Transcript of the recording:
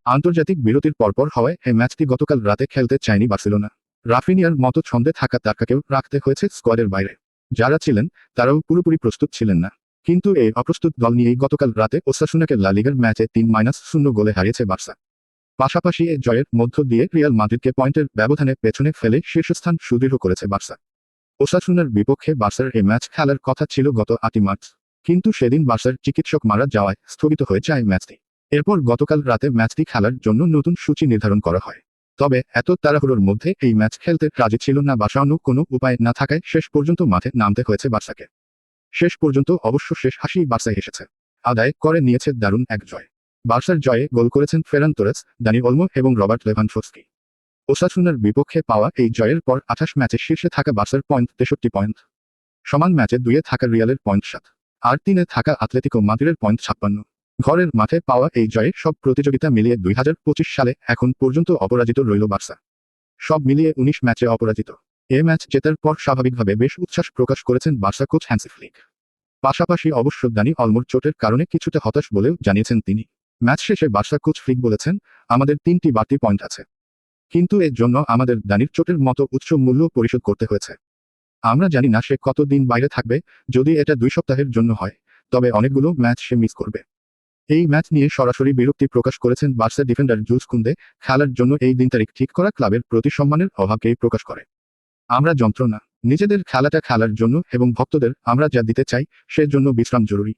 আন্তর্জাতিক বিরতির পরপর হওয়ায় এই ম্যাচটি গতকাল রাতে খেলতে চায়নি বার্সেলোনা। রাফিনিয়ার মতো ছন্দে থাকা তারকাকেও রাখতে হয়েছে স্কোয়াডের বাইরে। যারা ছিলেন তারাও পুরোপুরি প্রস্তুত ছিলেন না। কিন্তু এই অপ্রস্তুত দল নিয়েই গতকাল রাতে ওসাসুনাকে লা লিগার ম্যাচে 3-0 গোলে হারিয়েছে বার্সা। পাশাপাশি এ জয়ের মধ্য দিয়ে রিয়াল মাদ্রিদকে পয়েন্টের ব্যবধানে পেছনে ফেলে শীর্ষস্থান সুদৃঢ় করেছে বার্সা। ওসাসুনার বিপক্ষে বার্সার এই ম্যাচ খেলার কথা ছিল গত 8 মার্চ, কিন্তু সেদিন বার্সার চিকিৎসক মারা যাওয়ায় স্থগিত হয়ে যায় ম্যাচটি। এরপর গতকাল রাতে ম্যাচটি খেলার জন্য নতুন সূচি নির্ধারণ করা হয়। তবে এত তাড়াহুড়োর মধ্যে এই ম্যাচ খেলতে রাজি ছিল না বার্সা। কোনো উপায় না থাকায় শেষ পর্যন্ত মাঠে নামতে হয়েছে বার্সাকে। শেষ পর্যন্ত অবশ্য শেষ হাসি বার্সায় এসেছে। আদায় করে নিয়েছে দারুণ এক জয়। বার্সার জয়ে গোল করেছেন ফেরান তোরেস, দানি ওলমো এবং রবার্ট লেভানডোভস্কি। ওসাসুনার বিপক্ষে পাওয়া এই জয়ের পর 28 ম্যাচে শীর্ষে থাকা বার্সার পয়েন্ট 63 পয়েন্ট। সমান ম্যাচে 2-এ থাকা রিয়ালের পয়েন্ট 7, আর 3-এ থাকা আতলেতিকো মাদ্রিদের পয়েন্ট 56। ঘরের মাঠে পাওয়া এই জয়ে সব প্রতিযোগিতা মিলিয়ে 2025 সালে এখন পর্যন্ত অপরাজিত রইল বার্সা। সব মিলিয়ে 19 ম্যাচে অপরাজিত। এ ম্যাচ জেতার পর স্বাভাবিকভাবে বেশ উচ্ছ্বাস প্রকাশ করেছেন বার্সা কোচ হ্যান্সি ফ্লিক। পাশাপাশি অবশ্য দানি অলমোর চোটের কারণে কিছুটা হতাশ বলেও জানিয়েছেন তিনি। ম্যাচ শেষে বার্সা কোচ ফ্লিক বলেছেন, আমাদের 3টি বাড়তি পয়েন্ট আছে, কিন্তু এর জন্য আমাদের দানির চোটের মতো উচ্চ মূল্য পরিশোধ করতে হয়েছে। আমরা জানি না সে কতদিন বাইরে থাকবে। যদি এটা 2 সপ্তাহের জন্য হয়, তবে অনেকগুলো ম্যাচ সে মিস করবে। এই ম্যাচ নিয়ে সরাসরি বিরক্তি প্রকাশ করেছেন বার্সা ডিফেন্ডার জুলস কুন্দে। খেলার জন্য এই দিন তারিখ ঠিক করা ক্লাবের প্রতি সম্মানের অভাবকেই প্রকাশ করে। আমরা যন্ত্রণা, নিজেদের খেলাটা খেলার জন্য এবং ভক্তদের আমরা যা দিতে চাই সে জন্য বিশ্রাম জরুরি।